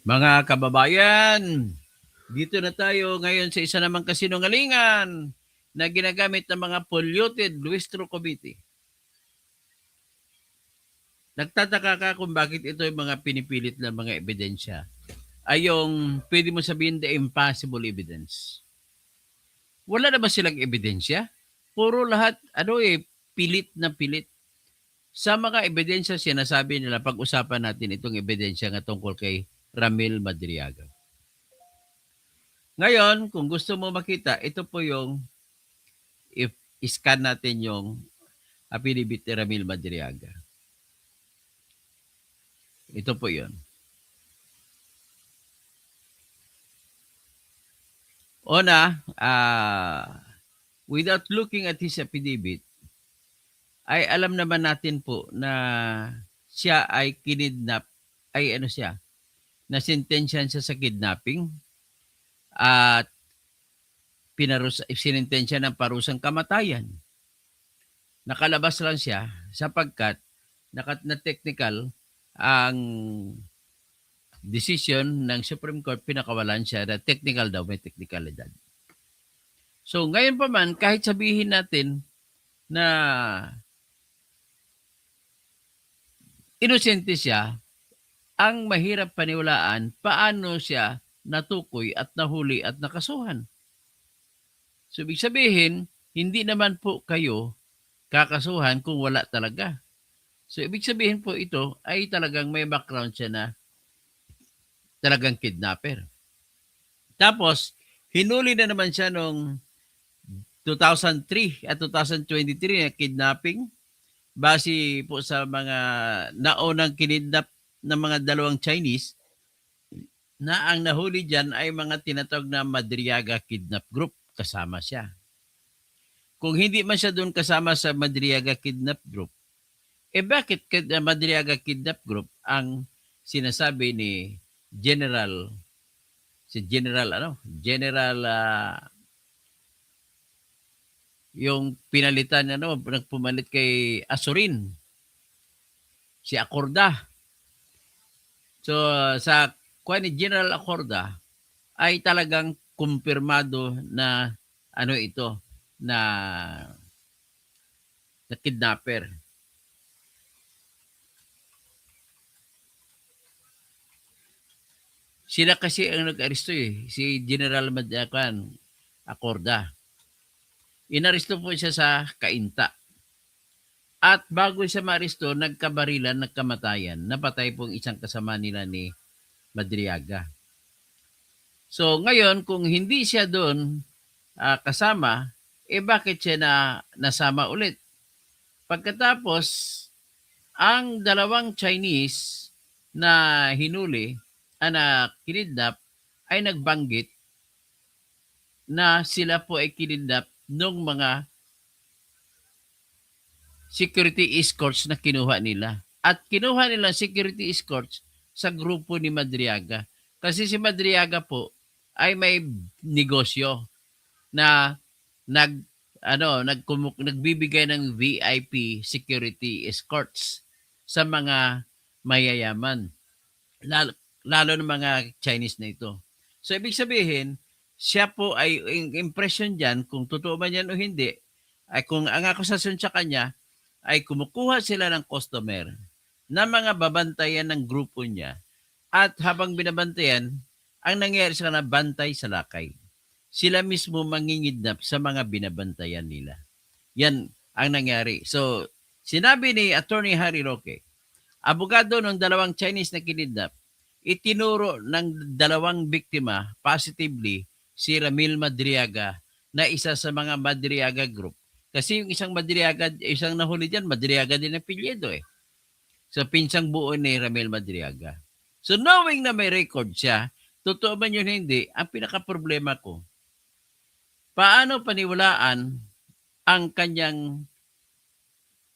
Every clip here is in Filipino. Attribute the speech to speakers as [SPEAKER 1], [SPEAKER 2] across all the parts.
[SPEAKER 1] Mga kababayan, dito na tayo ngayon sa isa namang kasinungalingan na ginagamit ng mga polluted Luistro Committee. Nagtataka ka kung bakit ito yung mga pinipilit na mga ebidensya. Ay yung pwede mo sabihin the impossible evidence. Wala na ba silang ebidensya? Puro lahat, pilit na pilit. Sa mga ebidensya, sinasabi nila, pag-usapan natin itong ebidensya nga tungkol kay Ramil Madriaga. Ngayon, kung gusto mo makita, ito po yung if scan natin yung affidavit ni Ramil Madriaga. Ito po yun. Una, without looking at his affidavit, ay alam naman natin po na siya ay kinidnap, ay ano siya, nasintensyahan siya sa kidnapping at sinintensya ng parusang kamatayan. Nakalabas lang siya sapagkat na technical ang decision ng Supreme Court, pinakawalan siya na technical daw, may technicalidad. So ngayon pa man, kahit sabihin natin na inosente siya, ang mahirap paniwalaan paano siya natukoy at nahuli at nakasuhan. So ibig sabihin, hindi naman po kayo kakasuhan kung wala talaga. So ibig sabihin po ito ay talagang may background siya na talagang kidnapper. Tapos, hinuli na naman siya noong 2003 at 2023 na kidnapping base po sa mga naunang kinidnap ng mga dalawang Chinese na ang nahuli dyan ay mga tinatawag na Madriaga Kidnap Group. Kasama siya. Kung hindi man siya doon kasama sa Madriaga Kidnap Group, bakit Madriaga Kidnap Group ang sinasabi ni General yung pinalitan nagpumalit kay Azurin, si Acorda. So sa kuha ni General Acorda ay talagang kumpirmado na ito na kidnapper. Sila kasi ang nag-aresto si General Madakan Acorda. Inaresto po siya sa Cainta. At bago siya maaresto, nagkabarilan, nagkamatayan. Napatay pong isang kasama nila ni Madriaga. So ngayon, kung hindi siya doon kasama, bakit siya nasama ulit? Pagkatapos, ang dalawang Chinese na hinuli, na kinidnap, ay nagbanggit na sila po ay kinidnap ng mga security escorts na kinuha nila. At kinuha nila security escorts sa grupo ni Madriaga. Kasi si Madriaga po ay may negosyo na nagbibigay ng VIP security escorts sa mga mayayaman. Lalo ng mga Chinese na ito. So, ibig sabihin, siya po ay impression dyan, kung totoo man yan o hindi, ay kung ang akusasyon sa kanya, ay kumukuha sila ng customer na mga babantayan ng grupo niya at habang binabantayan, ang nangyayari sa kanila, bantay sa lakay. Sila mismo mangingidnap sa mga binabantayan nila. Yan ang nangyari. So, sinabi ni Attorney Harry Roque, abogado ng dalawang Chinese na kinidnap, itinuro ng dalawang biktima positively si Ramil Madriaga na isa sa mga Madriaga group. Kasi yung isang Madriaga, isang nahuli dyan, Madriaga din ang pilyedo So, pinsang buo ni Ramil Madriaga. So, knowing na may record siya, totoo man yun hindi, ang pinaka-problema ko, paano paniwalaan ang kanyang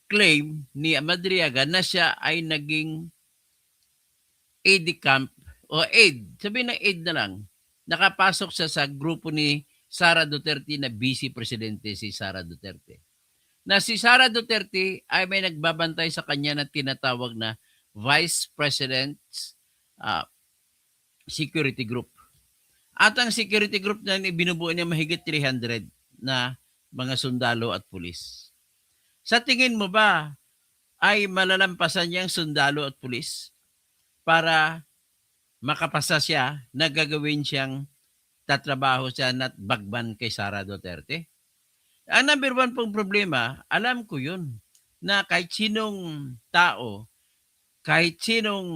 [SPEAKER 1] claim ni Madriaga na siya ay naging aide camp o aide, sabihin na aide na lang, nakapasok siya sa grupo ni Sara Duterte na vice presidente si Sara Duterte. Na si Sara Duterte ay may nagbabantay sa kanya na tinatawag na Vice President's security group. At ang security group na binubuo niya mahigit 300 na mga sundalo at pulis. Sa tingin mo ba ay malalampasan niyang sundalo at pulis para makapasa siya na gagawin siyang tatrabaho siya at bagban kay Sara Duterte? Ang number one pong problema, alam ko yun, na kahit sinong tao, kahit sinong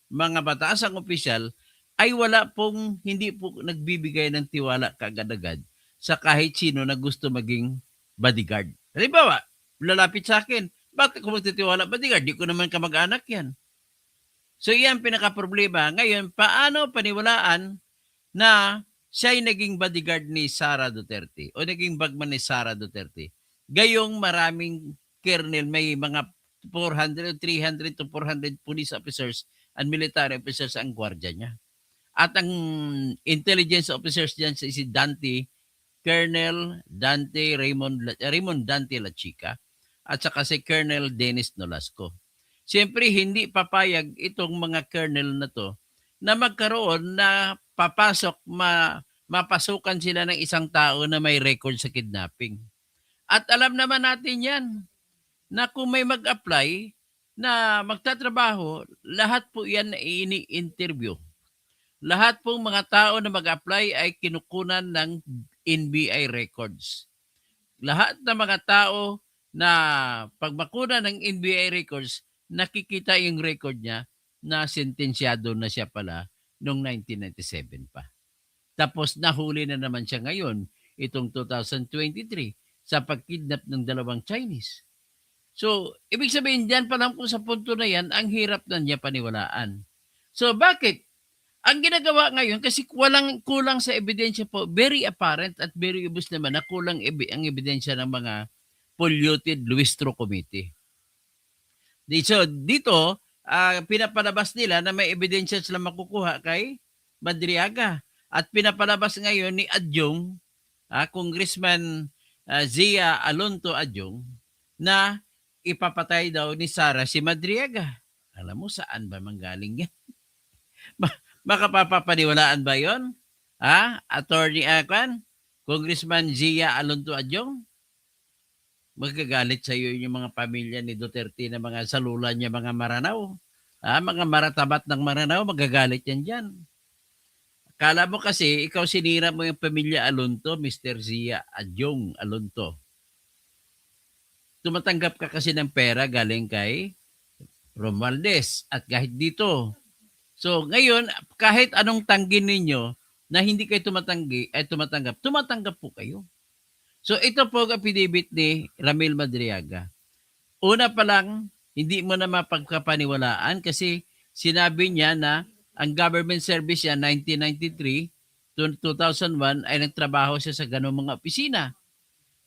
[SPEAKER 1] mga bataasang opisyal, ay wala pong, hindi po nagbibigay ng tiwala kaagad-agad sa kahit sino na gusto maging bodyguard. Halimbawa, lalapit sa akin, bakit ako magtitiwala bodyguard? Di ko naman kamag-anak yan. So yan pinaka-problema. Ngayon, paano paniwalaan na siya ay naging bodyguard ni Sara Duterte o naging bagman ni Sara Duterte? Gayong maraming kernel, may mga 400, 300 to 400 police officers and military officers ang gwardiya niya. At ang intelligence officers diyan si Dante, Colonel Dante Raymond Dante Lachica at saka si Colonel Dennis Nolasco. Siyempre, hindi papayag itong mga colonel na to na magkaroon na papasok, mapasukan sila ng isang tao na may record sa kidnapping. At alam naman natin yan, na kung may mag-apply na magtatrabaho, lahat po yan ini-interview. Lahat pong mga tao na mag-apply ay kinukunan ng NBI records. Lahat ng mga tao na pagmakunan ng NBI records, nakikita yung record niya na sentensyado na siya pala noong 1997 pa. Tapos nahuli na naman siya ngayon, itong 2023, sa pagkidnap ng 2 Chinese. So, ibig sabihin dyan pa lang po sa punto na yan, ang hirap na niya paniwalaan. So, bakit? Ang ginagawa ngayon, kasi kulang sa ebidensya po, very apparent at very obvious naman na kulang ang ebidensya ng mga polluted Luistro Committee. So, dito, pinapalabas nila na may ebidensya sila makukuha kay Madriaga. At pinapalabas ngayon ni Adyong, Congressman Zia Alonto Adyong, na ipapatay daw ni Sara si Madriaga. Alam mo saan ba manggaling yan? Makapapapaniwalaan ba yon? Attorney Congressman Zia Alonto Adyong? Magagalit sa iyo yung mga pamilya ni Duterte na mga salulan niya, mga Maranao. Mga maratabat ng Maranao, magagalit yan dyan. Kala mo kasi, ikaw sinira mo yung pamilya Alonto, Mr. Zia Adyong Alonto. Tumatanggap ka kasi ng pera galing kay Romualdez at kahit dito. So ngayon, kahit anong tanggin ninyo na hindi kayo tumatanggap po kayo. So ito po ang affidavit ni Ramil Madriaga. Una pa lang, hindi mo na mapagkapaniwalaan kasi sinabi niya na ang government service niya 1993 to 2001 ay nagtrabaho siya sa ganung mga opisina.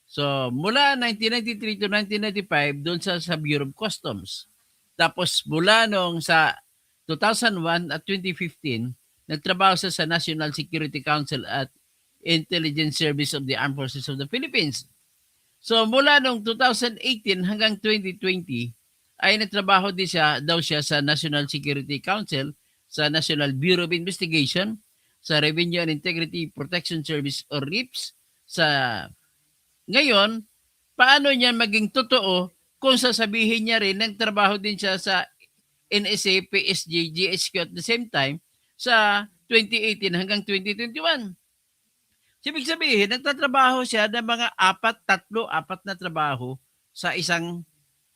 [SPEAKER 1] So mula 1993 to 1995 doon sa Bureau of Customs. Tapos mula nung sa 2001 at 2015, nagtrabaho siya sa National Security Council at Intelligence Service of the Armed Forces of the Philippines. So mula noong 2018 hanggang 2020 ay nagtrabaho din daw siya sa National Security Council, sa National Bureau of Investigation, sa Revenue and Integrity Protection Service or RIPS. Ngayon, paano niya maging totoo kung sasabihin niya rin nagtrabaho din siya sa NSA, PSG, GHQ at the same time sa 2018 hanggang 2021. Ibig sabihin, nagtatrabaho siya ng mga 4 na trabaho sa isang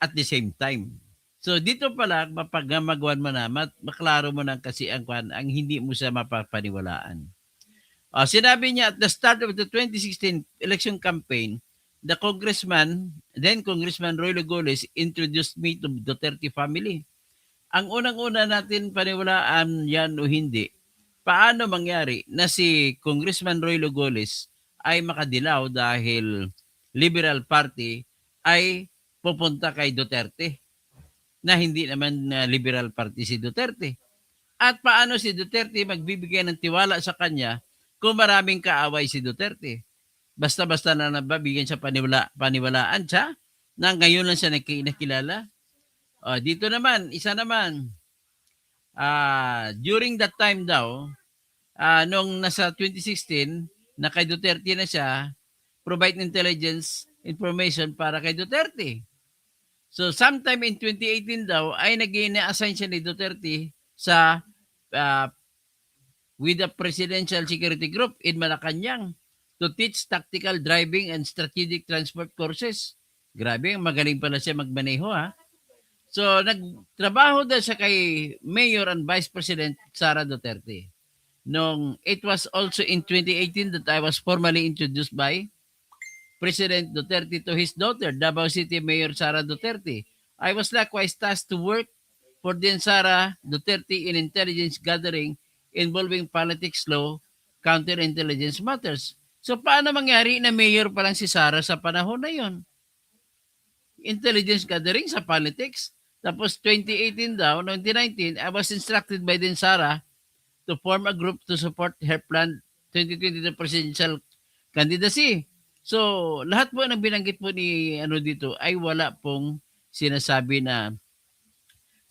[SPEAKER 1] at the same time. So dito pala, mapagmagawan mo na, maklaro mo na kasi ang hindi mo siya mapapaniwalaan. Sinabi niya at the start of the 2016 election campaign, then Congressman Roy Lagoles introduced me to Duterte family. Ang unang-una natin paniwalaan yan o hindi, paano mangyari na si Congressman Roy Lagoles ay makadilaw dahil Liberal Party ay pupunta kay Duterte na hindi naman Liberal Party si Duterte. At paano si Duterte magbibigay ng tiwala sa kanya kung maraming kaaway si Duterte? Basta-basta na nababigyan siya paniwalaan siya na ngayon lang siya nakilala. Dito naman, isa naman, During that time daw, nung nasa 2016, na kay Duterte na siya, provide intelligence information para kay Duterte. So sometime in 2018 daw ay nag-i-assign siya ni Duterte sa ah, with the Presidential Security Group in Malacanang to teach tactical driving and strategic transport courses. Grabe, magaling pala siya magmaneho ha. So nagtrabaho daw siya kay Mayor and Vice President Sara Duterte. It was also in 2018 that I was formally introduced by President Duterte to his daughter, Davao City Mayor Sara Duterte. I was likewise tasked to work for Din Sara Duterte in intelligence gathering involving politics, law, counterintelligence matters. So paano mangyari na mayor pa lang si Sara sa panahon na yon? Intelligence gathering sa politics. Tapos 2018 daw, 2019, I was instructed by Din Sara to form a group to support her plan 2022 presidential candidacy. So, lahat po ng binanggit po ni dito ay wala pong sinasabi na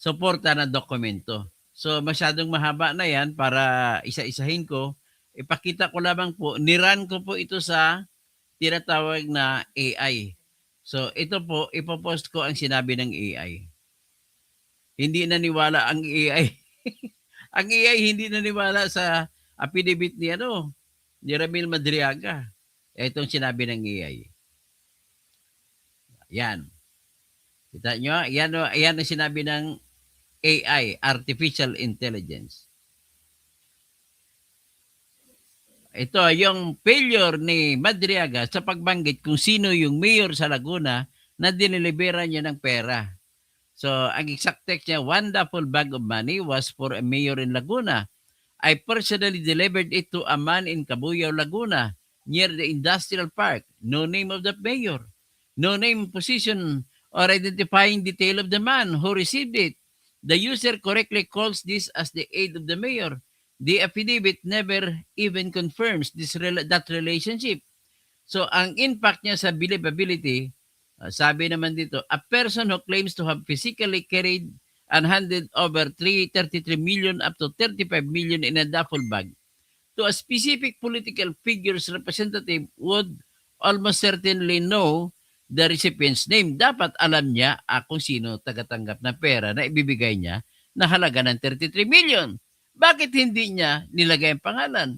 [SPEAKER 1] suporta na dokumento. So, masyadong mahaba na yan para isa-isahin ko. Ipakita ko lamang po, niran ko po ito sa tinatawag na AI. So, ito po, ipopost ko ang sinabi ng AI. Hindi naniwala ang AI. Ang AI hindi naniwala sa affidavit ni Ramil Madriaga. Itong sinabi ng AI. Yan. Kita nyo? Yan ang sinabi ng AI, Artificial Intelligence. Ito, yung failure ni Madriaga sa pagbanggit kung sino yung mayor sa Laguna na dinilibera niya ng pera. So, ang exact text niya, one duffel bag of money was for a mayor in Laguna. I personally delivered it to a man in Cabuyao, Laguna, near the industrial park. No name of the mayor. No name, position, or identifying detail of the man who received it. The user correctly calls this as the aid of the mayor. The affidavit never even confirms that relationship. So, ang impact niya sa believability, sabi naman dito, a person who claims to have physically carried and handed over 33 million up to 35 million in a duffel bag to a specific political figure's representative would almost certainly know the recipient's name. Dapat alam niya kung sino tagatanggap ng pera na ibibigay niya na halaga ng 33 million. Bakit hindi niya nilagay ang pangalan?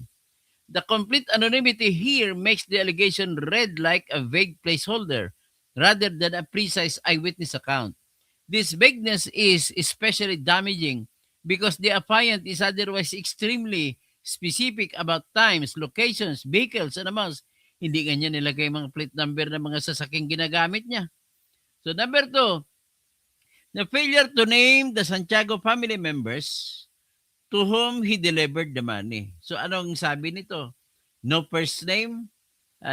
[SPEAKER 1] The complete anonymity here makes the allegation read like a vague placeholder rather than a precise eyewitness account. This vagueness is especially damaging because the affiant is otherwise extremely specific about times, locations, vehicles, and amounts. Hindi ganyan nilagay mga plate number ng mga sasaking ginagamit niya. So number 2, the failure to name the Santiago family members to whom he delivered the money. So anong sabi nito? No first name,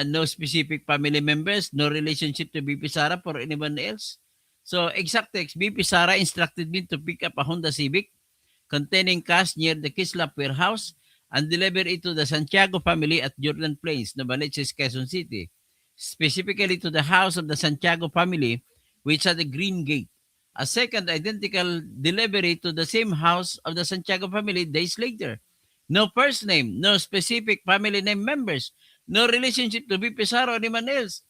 [SPEAKER 1] no specific family members, no relationship to BP Sara or anyone else. So, exact text, BP Sara instructed me to pick up a Honda Civic containing cash near the Kislap warehouse and deliver it to the Santiago family at Jordan Plains, Novaliches, Quezon City, specifically to the house of the Santiago family, which had a green gate. A second identical delivery to the same house of the Santiago family days later. No first name, no specific family name members, no relationship to BP Sara or anyone else.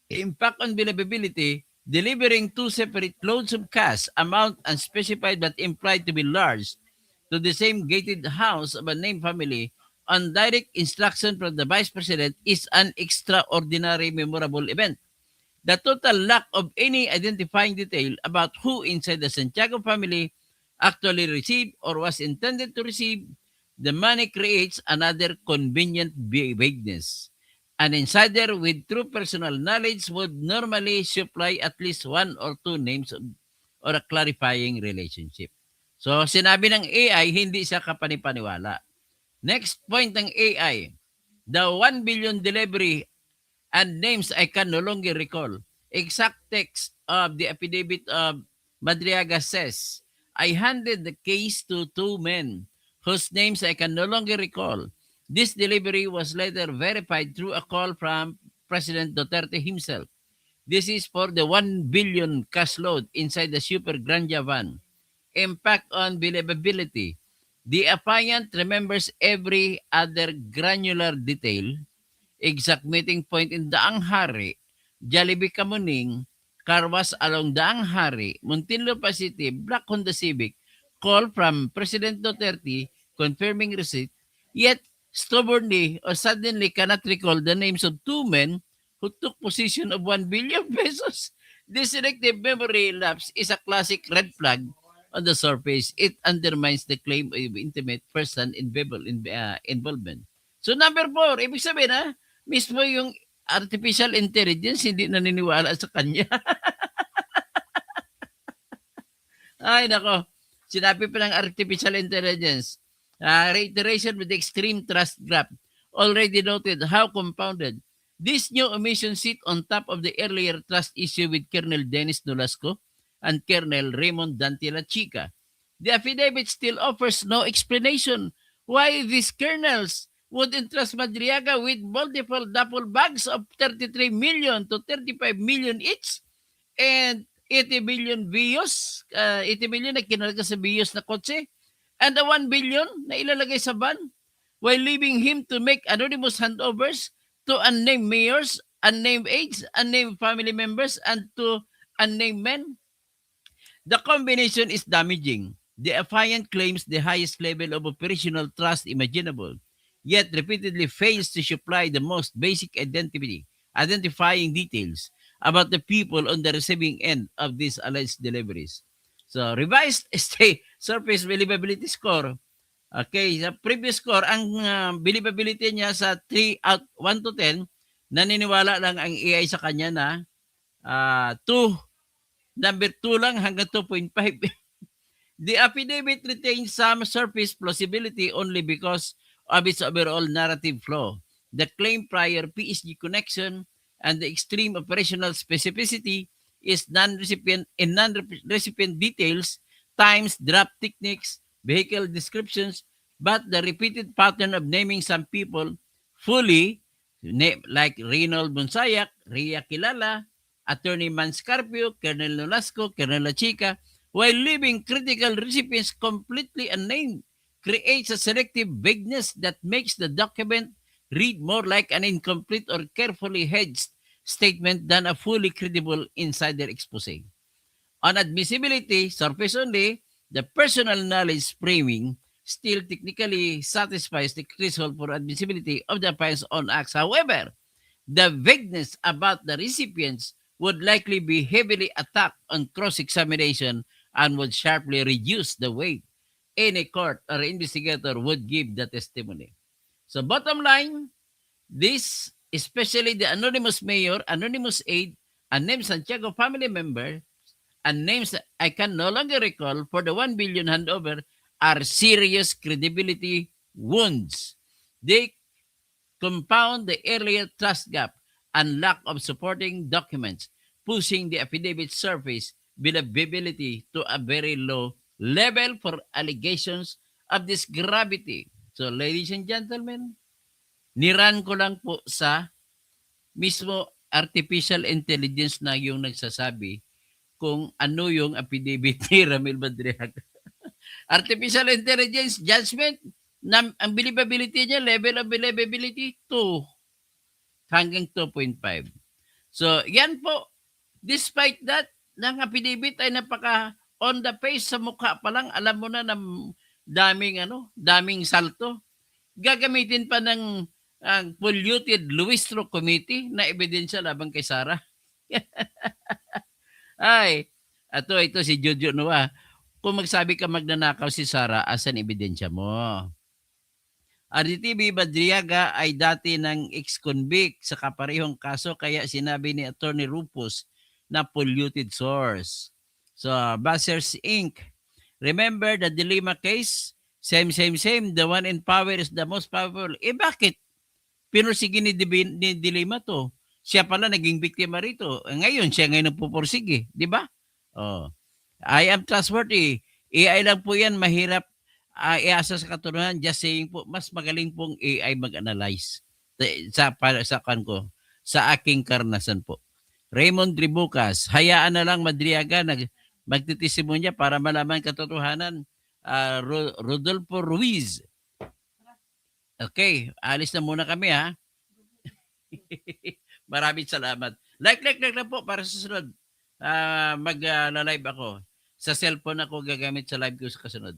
[SPEAKER 1] Impact on believability, delivering 2 separate loads of cash, amount unspecified but implied to be large, to the same gated house of a named family on direct instruction from the Vice President is an extraordinary memorable event. The total lack of any identifying detail about who inside the Santiago family actually received or was intended to receive the money creates another convenient vagueness. An insider with true personal knowledge would normally supply at least 1 or 2 names or a clarifying relationship. So, sinabi ng AI, hindi siya kapanipaniwala. Next point ng AI, the 1 billion delivery and names I can no longer recall. Exact text of the affidavit of Madriaga says, I handed the case to 2 men whose names I can no longer recall. This delivery was later verified through a call from President Duterte himself. This is for the 1 billion cash load inside the Super Granja van. Impact on believability. The affiant remembers every other granular detail, exact meeting point in Daang Hari, Jollibee Kamuning, Carwas along Daang Hari, Muntinlupa City, Black Honda Civic, call from President Duterte confirming receipt, yet stubbornly or suddenly cannot recall the names of two men who took possession of 1 billion pesos. This selective memory lapse is a classic red flag on the surface. It undermines the claim of intimate person involvement. So number 4, ibig sabihin mismo yung artificial intelligence hindi naniniwala sa kanya. Ay nako, sinabi pa ng artificial intelligence, reiteration with extreme trust graph already noted how compounded. This new omission sit on top of the earlier trust issue with Colonel Dennis Nolasco and Colonel Raymond Dantila Chica. The affidavit still offers no explanation why these colonels would entrust Madriaga with multiple duffel bags of 33 million to 35 million each and 80 million views, 80 million na kinalaga sa views na kotse, and the 1 billion na ilalagay sa van while leaving him to make anonymous handovers to unnamed mayors, unnamed aides, unnamed family members, and to unnamed men. The combination is damaging. The affiant claims the highest level of operational trust imaginable, yet repeatedly fails to supply the most basic identifying details about the people on the receiving end of these alleged deliveries. So, revised state surface believability score. Okay, sa previous score, ang believability niya sa 3 out 1 to 10, naniniwala lang ang AI sa kanya na 2, number 2 lang hanggang 2.5. The affidavit retains some surface plausibility only because of its overall narrative flow. The claim prior PSG connection and the extreme operational specificity is non-recipient details, times, draft techniques, vehicle descriptions, but the repeated pattern of naming some people fully, like Reynold Bonsayak, Ria Kilala, Attorney Manscarpio, Colonel Nolasco, Colonel La Chica, while leaving critical recipients completely unnamed, creates a selective vagueness that makes the document read more like an incomplete or carefully hedged statement than a fully credible insider expose. On admissibility, surface only, the personal knowledge framing still technically satisfies the threshold for admissibility of the affiant's own acts. However, the vagueness about the recipients would likely be heavily attacked on cross-examination and would sharply reduce the weight any court or investigator would give the testimony. So bottom line, this, especially the anonymous mayor, anonymous aide, unnamed Santiago family member, and names that I can no longer recall for the 1 billion handover are serious credibility wounds. They compound the earlier trust gap and lack of supporting documents, pushing the affidavit surface believability to a very low level for allegations of this gravity. So, ladies and gentlemen, niran ko lang po sa mismo artificial intelligence na yung nagsasabi kung ano yung affidavit ni Ramil Madriaga. Artificial intelligence judgment, ang believability niya, level of believability, 2 hanggang 2.5. So, yan po. Despite that, ng affidavit ay napaka on the face sa mukha pa lang, alam mo na ng daming salto. Gagamitin pa ng polluted Luistro Committee na ebidensya labang kay Sara. Ay, ito si Jojo Noah. Kung magsabi ka magnanakaw si Sara, asan ebidensya mo? RDTV Madriaga ay dati ng ex-convict sa kaparehong kaso kaya sinabi ni Attorney Rufus na polluted source. So, Buzzers Inc. Remember the dilemma case? Same. The one in power is the most powerful. Bakit? Pinursige ni dilemma to. Siya pala naging biktima rito. Ngayon, siya ngayon nagpupursige. Di ba? Oh. I am trustworthy. AI lang po yan. Mahirap iasa sa katunayan. Just saying po, mas magaling pong AI mag-analyze sa ko, sa aking karanasan po. Raymond Tribucas, hayaan na lang Madriaga magtitestimonya para malaman katotohanan. Rodolfo Ruiz. Okay, alis na muna kami ha. Maraming salamat. Like lang po para sa susunod. Mag-live ako. Sa cellphone ako gagamit sa live ko sa kasunod.